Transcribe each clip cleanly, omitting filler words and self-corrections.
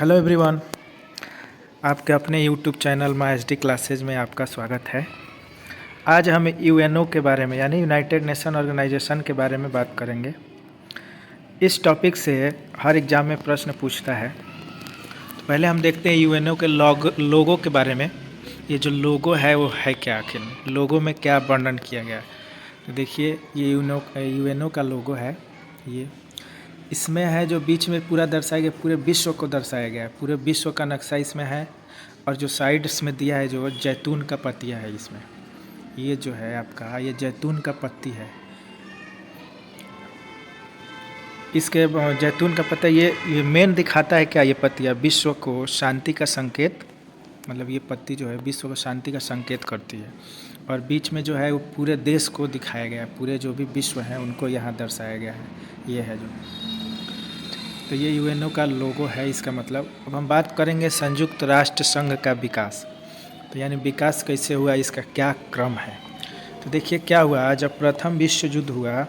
Hello everyone, आपके अपने YouTube channel my H D classes में आपका स्वागत है। आज हम यूएनओ के बारे में यानी यूनाइटेड नेशन ऑर्गेनाइजेशन के बारे में बात करेंगे। इस टॉपिक से हर एग्ज़ाम में प्रश्न पूछता है। तो पहले हम देखते हैं यूएनओ के लोगो के बारे में। ये जो लोगो है वो है क्या, आखिर में लोगो में क्या वर्णन किया गया है। तो देखिए ये यूएनओ का लोगो है। ये इसमें है जो बीच में पूरा दर्शाया गया, पूरे विश्व को दर्शाया गया है, पूरे विश्व का नक्शा इसमें है। और जो साइड्स में दिया है जो जैतून का पत्तियाँ है इसमें, ये जो है आपका ये जैतून का पत्ती है। इसके जैतून का पत्ता ये मेन दिखाता है क्या, ये पत्तियाँ विश्व को शांति का संकेत, मतलब ये पत्ती जो है विश्व को शांति का संकेत करती है। और बीच में जो है वो पूरे देश को दिखाया गया है, पूरे जो भी विश्व है उनको यहाँ दर्शाया गया है। ये है जो, तो ये यूएनओ का लोगो है। इसका मतलब अब हम बात करेंगे संयुक्त राष्ट्र संघ का विकास। तो यानी विकास कैसे हुआ, इसका क्या क्रम है। तो देखिए क्या हुआ, जब प्रथम विश्व युद्ध हुआ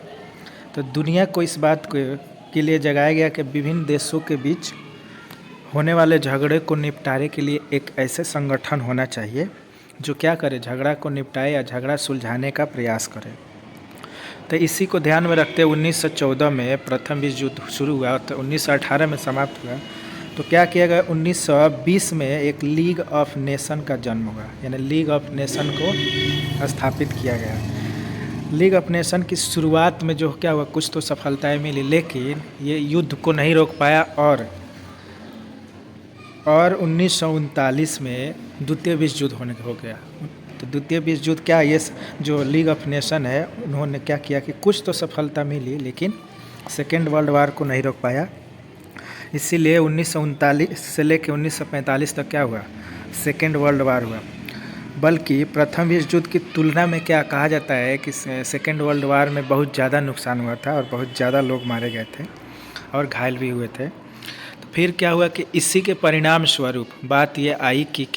तो दुनिया को इस बात के लिए जगाया गया कि विभिन्न देशों के बीच होने वाले झगड़े को निपटारे के लिए एक ऐसे संगठन होना चाहिए जो क्या करे, झगड़ा को निपटाए या झगड़ा सुलझाने का प्रयास करे। तो इसी को ध्यान में रखते 1914 में प्रथम विश्व युद्ध शुरू हुआ तो 1918 में समाप्त हुआ। तो क्या किया गया, 1920 में एक लीग ऑफ नेशन का जन्म हुआ, यानी लीग ऑफ नेशन को स्थापित किया गया। लीग ऑफ नेशन की शुरुआत में जो क्या हुआ, कुछ तो सफलताएं मिली, लेकिन ये युद्ध को नहीं रोक पाया। और 1939 में द्वितीय विश्व युद्ध हो गया। तो द्वितीय विश्व युद्ध क्या, ये जो लीग ऑफ नेशन है उन्होंने क्या किया कि कुछ तो सफलता मिली, लेकिन सेकेंड वर्ल्ड वार को नहीं रोक पाया। इसीलिए 1939 से लेकर 1945 तक क्या हुआ, सेकेंड वर्ल्ड वार हुआ। बल्कि प्रथम विश्व युद्ध की तुलना में क्या कहा जाता है कि सेकेंड वर्ल्ड वार में बहुत ज़्यादा नुकसान हुआ था और बहुत ज़्यादा लोग मारे गए थे और घायल भी हुए थे। तो फिर क्या हुआ कि इसी के परिणाम स्वरूप बात ये आई कि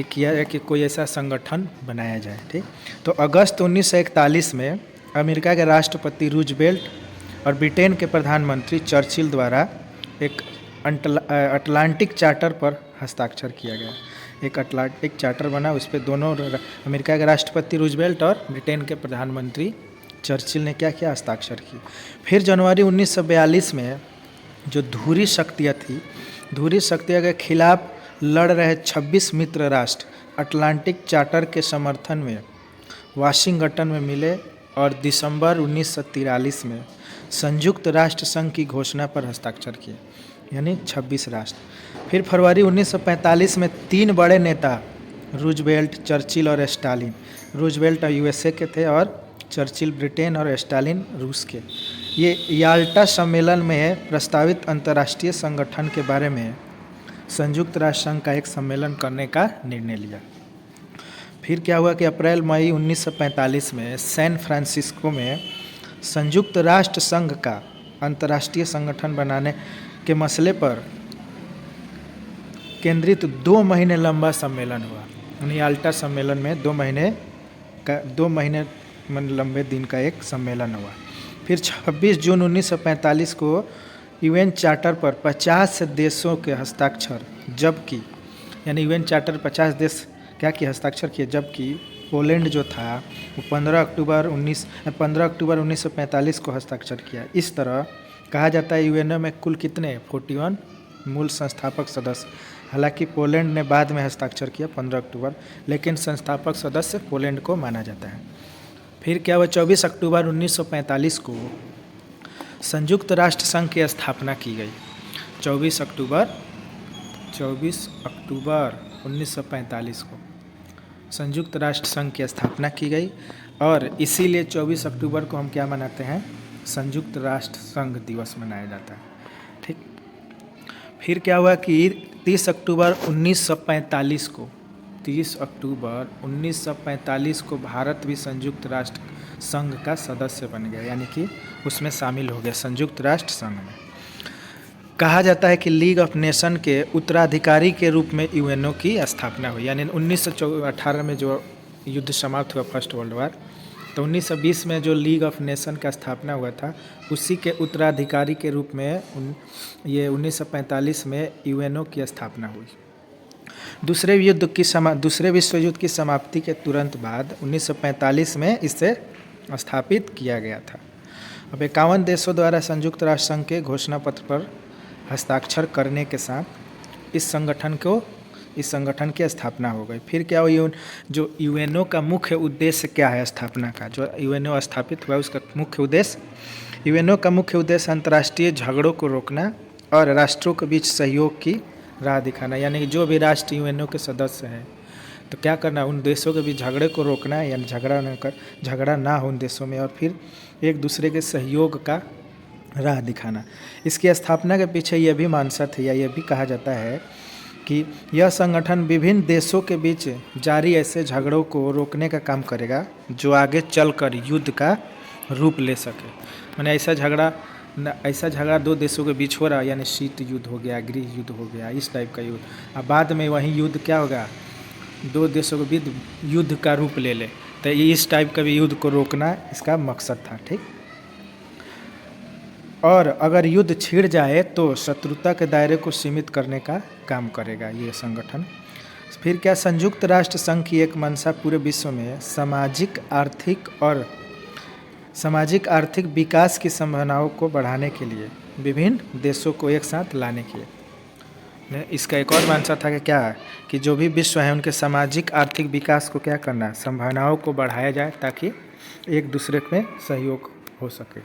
किया जाए कि कोई ऐसा संगठन बनाया जाए। ठीक, तो अगस्त 1941 में अमेरिका के राष्ट्रपति रूजवेल्ट और ब्रिटेन के प्रधानमंत्री चर्चिल द्वारा एक अटलांटिक चार्टर पर हस्ताक्षर किया गया। एक अटलांटिक चार्टर बना, उस पर दोनों अमेरिका के राष्ट्रपति रूजवेल्ट और ब्रिटेन के प्रधानमंत्री चर्चिल ने क्या किया, हस्ताक्षर की। फिर जनवरी 1942 में जो धुरी शक्तियाँ थी, धुरी शक्तियाँ के खिलाफ लड़ रहे 26 मित्र राष्ट्र अटलांटिक चार्टर के समर्थन में वाशिंगटन में मिले और दिसंबर 1943 में संयुक्त राष्ट्र संघ की घोषणा पर हस्ताक्षर किए, यानी 26 राष्ट्र। फिर फरवरी 1945 में तीन बड़े नेता रूजवेल्ट, चर्चिल और स्टालिन, रूजवेल्ट यूएसए के थे और चर्चिल ब्रिटेन और स्टालिन रूस के, ये याल्टा सम्मेलन में प्रस्तावित अंतर्राष्ट्रीय संगठन के बारे में संयुक्त राष्ट्र संघ का एक सम्मेलन करने का निर्णय लिया। फिर क्या हुआ कि अप्रैल मई 1945 में सैन फ्रांसिस्को में संयुक्त राष्ट्र संघ का अंतर्राष्ट्रीय संगठन बनाने के मसले पर केंद्रित 2 महीने लंबा सम्मेलन हुआ। यानी याल्टा सम्मेलन में 2 महीने लंबे दिन का एक सम्मेलन हुआ। फिर 26 जून 1945 को यूएन चार्टर पर 50 देशों के हस्ताक्षर, जबकि यानी यूएन चार्टर 50 देश क्या किए, हस्ताक्षर किए, जबकि पोलैंड जो था वो 15 अक्टूबर 1945 को हस्ताक्षर किया। इस तरह कहा जाता है यूएनओ में कुल कितने 41 मूल संस्थापक सदस्य। हालांकि पोलैंड ने बाद में हस्ताक्षर किया 15 अक्टूबर, लेकिन संस्थापक सदस्य पोलैंड को माना जाता है। फिर क्या हुआ, 24 अक्टूबर 1945 को संयुक्त राष्ट्र संघ की स्थापना की गई। 24 अक्टूबर 1945 को संयुक्त राष्ट्र संघ की स्थापना की गई और इसीलिए 24 अक्टूबर को हम क्या मनाते हैं, संयुक्त राष्ट्र संघ दिवस मनाया जाता है। ठीक, फिर क्या हुआ कि 30 अक्टूबर 1945 को भारत भी संयुक्त राष्ट्र संघ का सदस्य बन गया, यानी कि उसमें शामिल हो गया संयुक्त राष्ट्र संघ में। कहा जाता है कि लीग ऑफ नेशन के उत्तराधिकारी के रूप में यूएनओ की स्थापना हुई। यानी 1918 में जो युद्ध समाप्त हुआ फर्स्ट वर्ल्ड वार, तो 1920 में जो लीग ऑफ नेशन का स्थापना हुआ था, उसी के उत्तराधिकारी के रूप में ये 1945 में यूएनओ की स्थापना हुई। दूसरे विश्व युद्ध की समाप्ति के तुरंत बाद 1945 में इसे स्थापित किया गया था। अब 51 देशों द्वारा संयुक्त राष्ट्र संघ के घोषणा पत्र पर हस्ताक्षर करने के साथ इस संगठन की स्थापना हो गई। फिर क्या हुई, जो यूएनओ का मुख्य उद्देश्य क्या है स्थापना का, जो यूएनओ स्थापित हुआ उसका मुख्य उद्देश्य, यूएनओ का मुख्य उद्देश्य अंतर्राष्ट्रीय झगड़ों को रोकना और राष्ट्रों के बीच सहयोग की राह दिखाना। यानी कि जो भी राष्ट्र यूएनओ के सदस्य हैं तो क्या करना, उन देशों के बीच झगड़े को रोकना है, यानी झगड़ा ना हो उन देशों में, और फिर एक दूसरे के सहयोग का राह दिखाना। इसकी स्थापना के पीछे यह भी मानसा थी, या यह भी कहा जाता है कि यह संगठन विभिन्न देशों के बीच जारी ऐसे झगड़ों को रोकने का काम करेगा जो आगे चलकर युद्ध का रूप ले सके। माने ऐसा झगड़ा दो देशों के बीच हो रहा, यानी शीत युद्ध हो गया, गृह युद्ध हो गया, इस टाइप का युद्ध, अब बाद में वही युद्ध क्या होगा, दो देशों के बीच युद्ध का रूप ले ले, तो इस टाइप का भी युद्ध को रोकना इसका मकसद था। ठीक, और अगर युद्ध छिड़ जाए तो शत्रुता के दायरे को सीमित करने का काम करेगा ये संगठन। फिर क्या, संयुक्त राष्ट्र संघ की एक मंशा पूरे विश्व में सामाजिक आर्थिक विकास की संभावनाओं को बढ़ाने के लिए विभिन्न देशों को एक साथ लाने के लिए। इसका एक और मंशा था कि क्या, कि जो भी विश्व है उनके सामाजिक आर्थिक विकास को क्या करना, संभावनाओं को बढ़ाया जाए ताकि एक दूसरे में सहयोग हो सके।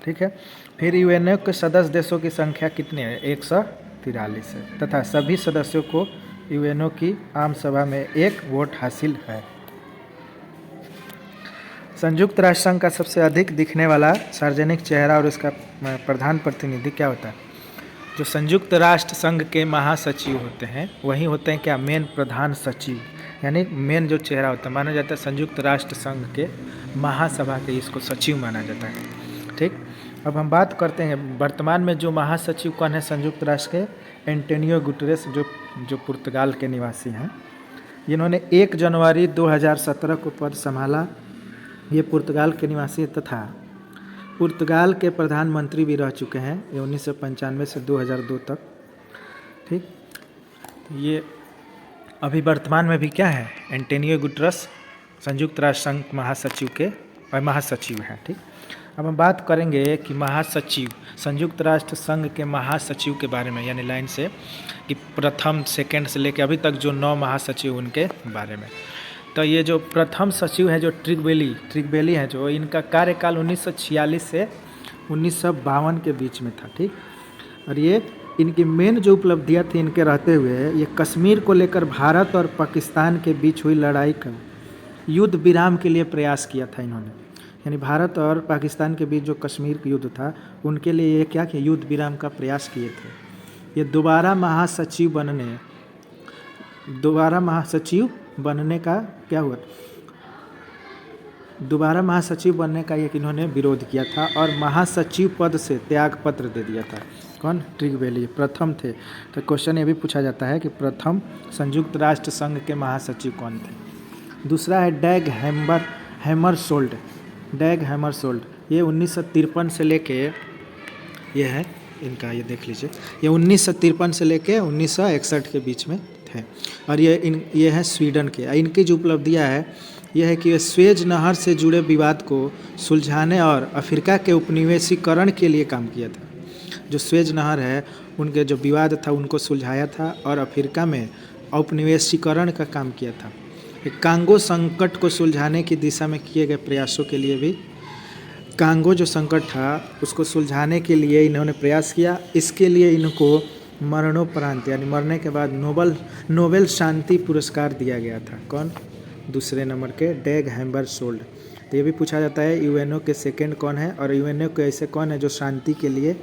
ठीक है, फिर यूएनओ के सदस्य देशों की संख्या कितनी है, 143 है, तथा सभी सदस्यों को यूएनओ की आम सभा में एक वोट हासिल है। संयुक्त राष्ट्र संघ का सबसे अधिक दिखने वाला सार्वजनिक चेहरा और इसका प्रधान प्रतिनिधि क्या होता है, जो संयुक्त राष्ट्र संघ के महासचिव होते हैं वही होते हैं क्या, मेन प्रधान सचिव, यानी मेन जो चेहरा होता है, माना जाता है संयुक्त राष्ट्र संघ के महासभा के इसको सचिव माना जाता है। ठीक, अब हम बात करते हैं वर्तमान में जो महासचिव कौन है संयुक्त राष्ट्र के, एंटोनियो गुटेरेस, जो पुर्तगाल के निवासी हैं। इन्होंने 1 जनवरी 2017 को पद संभाला। ये पुर्तगाल के निवासी तथा पुर्तगाल के प्रधानमंत्री भी रह चुके हैं, ये 1995 से 2002 तक। ठीक, ये अभी वर्तमान में भी क्या है, एंटोनियो गुटेरेस संयुक्त राष्ट्र संघ महासचिव हैं। ठीक, अब हम बात करेंगे कि महासचिव, संयुक्त राष्ट्र संघ के महासचिव के बारे में, यानी लाइन से कि प्रथम सेकंड से लेकर अभी तक जो 9 महासचिव उनके बारे में। तो ये जो प्रथम सचिव है जो ट्रिगबेली है, जो इनका कार्यकाल 1946 से 1952 के बीच में था। ठीक, और ये इनकी मेन जो उपलब्धियां थी इनके रहते हुए, ये कश्मीर को लेकर भारत और पाकिस्तान के बीच हुई लड़ाई का युद्ध विराम के लिए प्रयास किया था इन्होंने, यानी भारत और पाकिस्तान के बीच जो कश्मीर का युद्ध था उनके लिए ये क्या किया, युद्ध विराम का प्रयास किए थे। ये दोबारा महासचिव बनने का क्या हुआ, दोबारा महासचिव बनने का ये इन्होंने विरोध किया था और महासचिव पद से त्याग पत्र दे दिया था। कौन, ट्रिगबेली प्रथम थे। तो क्वेश्चन ये भी पूछा जाता है कि प्रथम संयुक्त राष्ट्र संघ के महासचिव कौन थे। दूसरा है डैग हैमरशोल्ड। ये 1953 से लेके, ये है इनका, ये देख लीजिए, ये 1953 से लेके 1961 के बीच में थे और ये है स्वीडन के। इनकी जो उपलब्धियां है यह है कि वे स्वेज नहर से जुड़े विवाद को सुलझाने और अफ्रीका के उपनिवेशीकरण के लिए काम किया था। जो स्वेज नहर है उनके जो विवाद था उनको सुलझाया था और अफ्रीका में औपनिवेशीकरण का काम किया था। कांगो संकट को सुलझाने की दिशा में किए गए प्रयासों के लिए भी, कांगो जो संकट था उसको सुलझाने के लिए इन्होंने प्रयास किया। इसके लिए इनको मरणोपरांत यानी मरने के बाद नोबेल शांति पुरस्कार दिया गया था। कौन, दूसरे नंबर के डैग हैमरशोल्ड। तो ये भी पूछा जाता है यूएनओ के सेकंड कौन है और यूएनओ के ऐसे कौन है जो शांति के लिए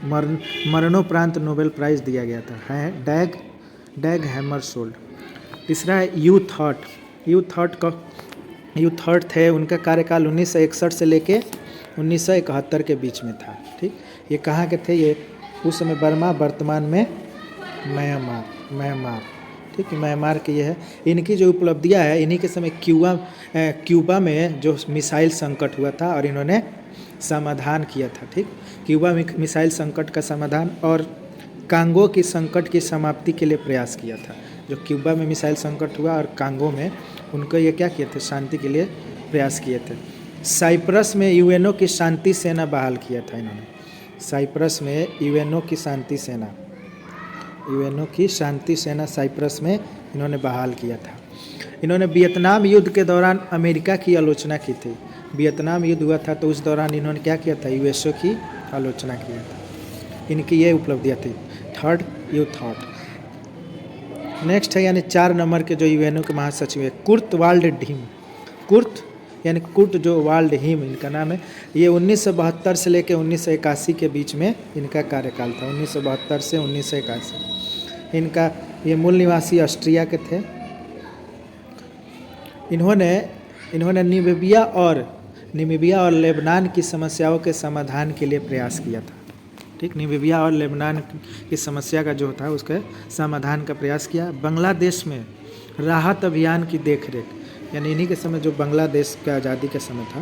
मरणोपरांत नोबेल प्राइज़ दिया गया था, है डैग हैमरशोल्ड। तीसरा है ह्यू थॉट थे, उनका कार्यकाल 1961 से लेके 1971 के बीच में था। ठीक, ये कहाँ के थे, ये उस समय बर्मा, वर्तमान में म्यांमार। ठीक, म्यांमार के ये है। इनकी जो उपलब्धियां है, इन्हीं के समय क्यूबा में जो मिसाइल संकट हुआ था और इन्होंने समाधान किया था। ठीक, क्यूबा में मिसाइल संकट का समाधान और कांगो की संकट की समाप्ति के लिए प्रयास किया था। जो क्यूबा में मिसाइल संकट हुआ और कांगो में उनको ये क्या किए थे, शांति के लिए प्रयास किए थे। साइप्रस में यूएनओ की शांति सेना बहाल किया था इन्होंने। साइप्रस में यूएनओ की शांति सेना साइप्रस में इन्होंने बहाल किया था। इन्होंने वियतनाम युद्ध के दौरान अमेरिका की आलोचना की थी। वियतनाम युद्ध हुआ था तो उस दौरान इन्होंने क्या किया था, यूएसओ की आलोचना किया था। इनकी ये उपलब्धियाँ थी। Third, you thought. नेक्स्ट है यानी 4 नंबर के जो यूएनओ के महासचिव है, कुर्ट वाल्डहीम। कुर्ट यानी कुर्ट जो वाल्डहीम इनका नाम है। ये 1972 से लेकर 1981 के बीच में इनका कार्यकाल था। 1972 से 1981। इनका ये मूल निवासी ऑस्ट्रिया के थे। इन्होंने नामीबिया और लेबनान की समस्याओं के समाधान के लिए प्रयास किया था। ठीक, नामीबिया और लेबनान की समस्या का जो था उसके समाधान का प्रयास किया। बांग्लादेश में राहत अभियान की देखरेख, यानी इन्हीं के समय जो बांग्लादेश का आज़ादी का समय था,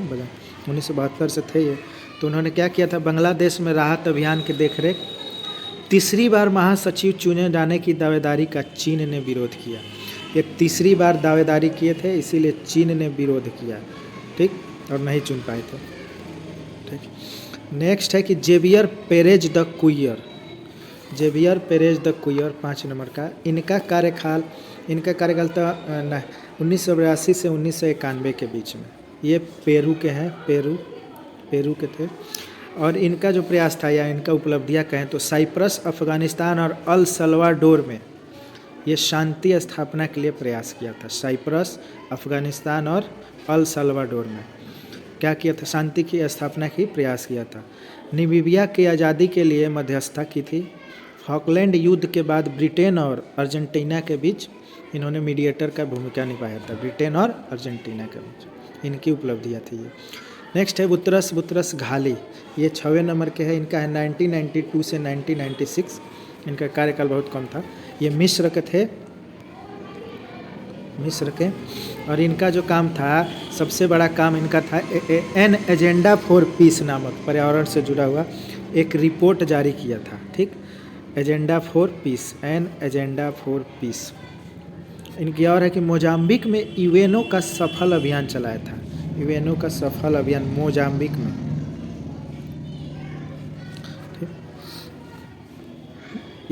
1972 से थे ये, तो उन्होंने क्या किया था, बांग्लादेश में राहत अभियान की देखरेख। तीसरी बार महासचिव चुने जाने की दावेदारी का चीन ने विरोध किया। ये तीसरी बार दावेदारी किए थे, इसीलिए चीन ने विरोध किया। ठीक, और नहीं चुन पाए थे। ठीक, नेक्स्ट है कि Javier Perez de Cuellar. Javier Perez de Cuellar 5 number का। इनका कार्यकाल तो 1982 से 1991 के बीच में। ये पेरू के हैं, पेरू के थे। और इनका जो प्रयास था या इनका उपलब्धियां कहें तो साइप्रस, अफगानिस्तान और अल सल्वाडोर में ये शांति स्थापना के लिए प्रयास किया था। साइप्रस, अफगानिस्तान और अल सल्वाडोर में क्या किया था, शांति की स्थापना की प्रयास किया था। नामीबिया की आज़ादी के लिए मध्यस्थता की थी। फॉकलैंड युद्ध के बाद ब्रिटेन और अर्जेंटीना के बीच इन्होंने मीडिएटर का भूमिका निभाया था। ब्रिटेन और अर्जेंटीना के बीच इनकी उपलब्धियाँ थी ये। नेक्स्ट है बुतरस घाली। ये 6वें नंबर के हैं। इनका है 1992 से 1996। इनका कार्यकाल बहुत कम था। ये मिस्र के और इनका जो काम था, सबसे बड़ा काम इनका था एन एजेंडा फॉर पीस नामक पर्यावरण से जुड़ा हुआ एक रिपोर्ट जारी किया था। ठीक, agenda for piece, an agenda for piece. इनकी और है कि मोजाम्बिक में यूएनओ का सफल अभियान चलाया था। यूएनओ का सफल अभियान मोजाम्बिक में।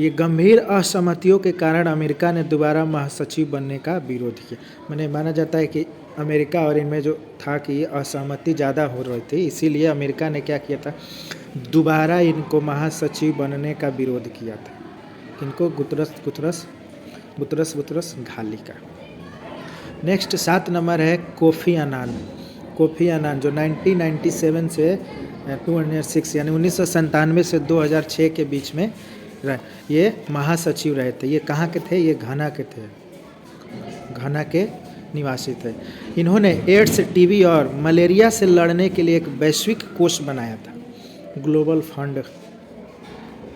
ये गंभीर असहमतियों के कारण अमेरिका ने दोबारा महासचिव बनने का विरोध किया। मैंने माना जाता है कि अमेरिका और इनमें जो था कि असहमति ज़्यादा हो रही थी, इसीलिए अमेरिका ने क्या किया था, दोबारा इनको महासचिव बनने का विरोध किया था। इनको बुतरस घाली का। नेक्स्ट 7 नंबर है कोफी अनान जो 1997 से 2006 यानी 1997 से 2006 के बीच में ये महासचिव रहे थे। ये कहाँ के थे, ये घाना के निवासी थे। इन्होंने एड्स, टीबी और मलेरिया से लड़ने के लिए एक वैश्विक कोष बनाया था। ग्लोबल फंड,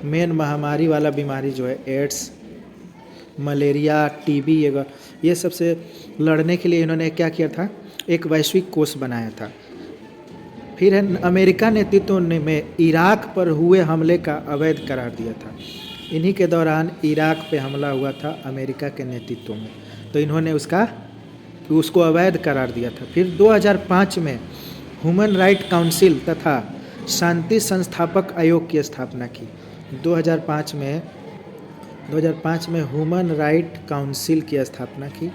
मेन महामारी वाला बीमारी जो है एड्स, मलेरिया, टीबी, ये सबसे लड़ने के लिए इन्होंने क्या किया था, एक वैश्विक कोष बनाया था। फिर अमेरिका नेतृत्व में इराक पर हुए हमले का अवैध करार दिया था। इन्हीं के दौरान इराक पे हमला हुआ था अमेरिका के नेतृत्व में, तो इन्होंने उसको अवैध करार दिया था। फिर 2005 में ह्यूमन राइट काउंसिल तथा शांति संस्थापक आयोग की स्थापना की। 2005 में ह्यूमन राइट काउंसिल की स्थापना की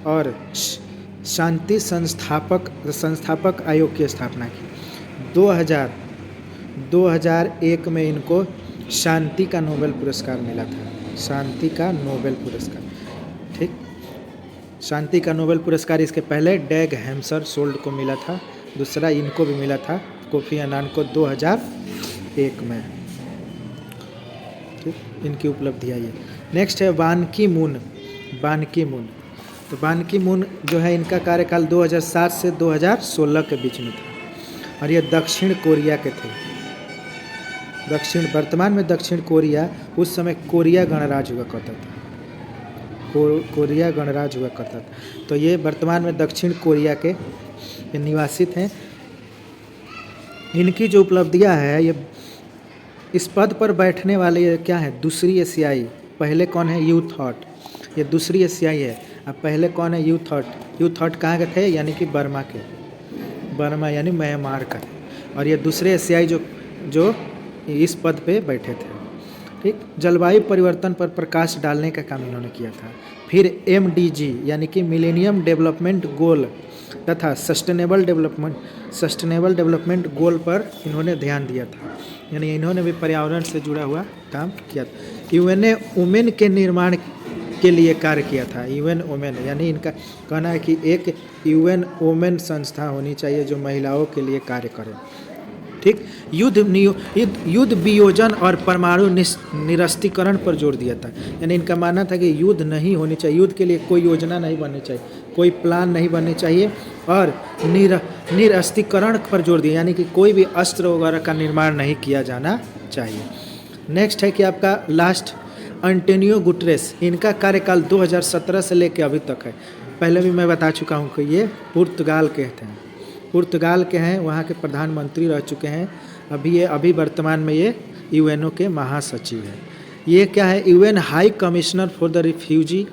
और शांति संस्थापक आयोग की स्थापना की। 2001 में इनको शांति का नोबेल पुरस्कार मिला था। शांति का नोबेल पुरस्कार। ठीक, शांति का नोबेल पुरस्कार इसके पहले डैग हैमरशोल्ड को मिला था। दूसरा इनको भी मिला था, कोफी अनान को 2001 में। ठीक, इनकी उपलब्धियाँ ये। नेक्स्ट है बान की मून। तो बान की मून जो है, इनका कार्यकाल 2007 से 2016 के बीच में था और ये दक्षिण कोरिया के थे। वर्तमान में दक्षिण कोरिया, उस समय कोरिया गणराज्य हुआ करता था। कोरिया गणराज्य हुआ करता था। तो ये वर्तमान में दक्षिण कोरिया के निवासित हैं। इनकी जो उपलब्धियां है, ये इस पद पर बैठने वाले ये क्या है, दूसरी एशियाई। पहले कौन है, यू थॉट, ये दूसरी एशियाई है। अब पहले कौन है, यू थॉट कहाँ के थे, यानी कि बर्मा के, बर्मा यानी म्यांमार का। और ये दूसरे एशियाई जो इस पद पे बैठे थे। ठीक, जलवायु परिवर्तन पर प्रकाश डालने का काम इन्होंने किया था। फिर MDG यानी कि मिलेनियम डेवलपमेंट गोल तथा सस्टेनेबल डेवलपमेंट गोल पर इन्होंने ध्यान दिया था, यानी इन्होंने भी पर्यावरण से जुड़ा हुआ काम किया था। UN ने वुमेन के निर्माण के लिए कार्य किया था। UN वुमेन यानी इनका कहना है कि एक UN वुमेन संस्था होनी चाहिए जो महिलाओं के लिए कार्य करे। ठीक, युद्ध वियोजन और परमाणु निरस्त्रीकरण पर जोर दिया था, यानी इनका मानना था कि युद्ध नहीं होनी चाहिए, युद्ध के लिए कोई योजना नहीं बननी चाहिए, कोई प्लान नहीं बननी चाहिए, और निरस्त्रीकरण पर जोर दिया, यानी कि कोई भी अस्त्र वगैरह का निर्माण नहीं किया जाना चाहिए। नेक्स्ट है कि आपका लास्ट एंटोनियो गुटेरेस। इनका कार्यकाल 2017 से लेकर अभी तक है। पहले भी मैं बता चुका हूँ कि ये पुर्तगाल के हैं, पुर्तगाल के हैं, वहाँ के प्रधानमंत्री रह चुके हैं। अभी वर्तमान में ये UNO के महासचिव हैं। ये क्या है, UN high commissioner for the refugee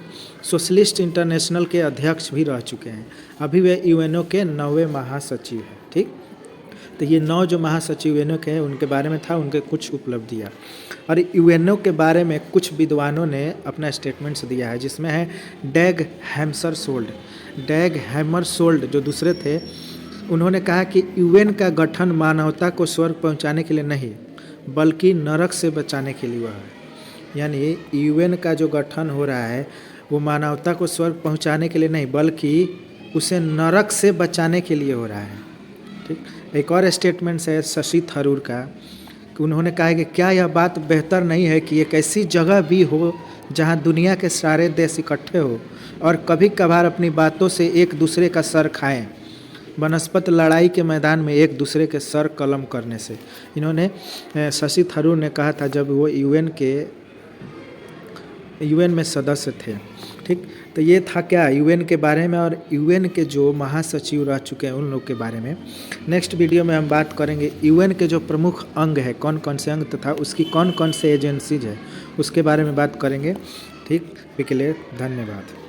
socialist international के अध्यक्ष भी रह चुके हैं। अभी वे UNO के 9वें महासचिव हैं। ठीक, तो ये 9 जो महासचिव UNO के हैं उनके बारे में था, उनके कुछ उपलब्धियाँ। और UNO के बारे में कुछ विद्वानों ने अपना स्टेटमेंट्स दिया है, जिसमें है डैग हैमरशोल्ड जो दूसरे थे, उन्होंने कहा कि UN का गठन मानवता को स्वर्ग पहुंचाने के लिए नहीं, बल्कि नरक से बचाने के लिए हुआ है। यानी UN का जो गठन हो रहा है वो मानवता को स्वर्ग पहुंचाने के लिए नहीं, बल्कि उसे नरक से बचाने के लिए हो रहा है। ठीक, एक और स्टेटमेंट है शशि थरूर का, कि उन्होंने कहा कि क्या यह बात बेहतर नहीं है कि एक ऐसी जगह भी हो जहां दुनिया के सारे देश इकट्ठे हो और कभी कभार अपनी बातों से एक दूसरे का सर खाएं, बनस्पत लड़ाई के मैदान में एक दूसरे के सर कलम करने से। इन्होंने शशि थरूर ने कहा था जब वो UN में सदस्य थे। ठीक, तो ये था क्या UN के बारे में और UN के जो महासचिव रह चुके हैं उन लोग के बारे में। नेक्स्ट वीडियो में हम बात करेंगे UN के जो प्रमुख अंग है, कौन कौन से अंग तथा उसकी कौन कौन से एजेंसीज है, उसके बारे में बात करेंगे। ठीक, अभी के लिए धन्यवाद।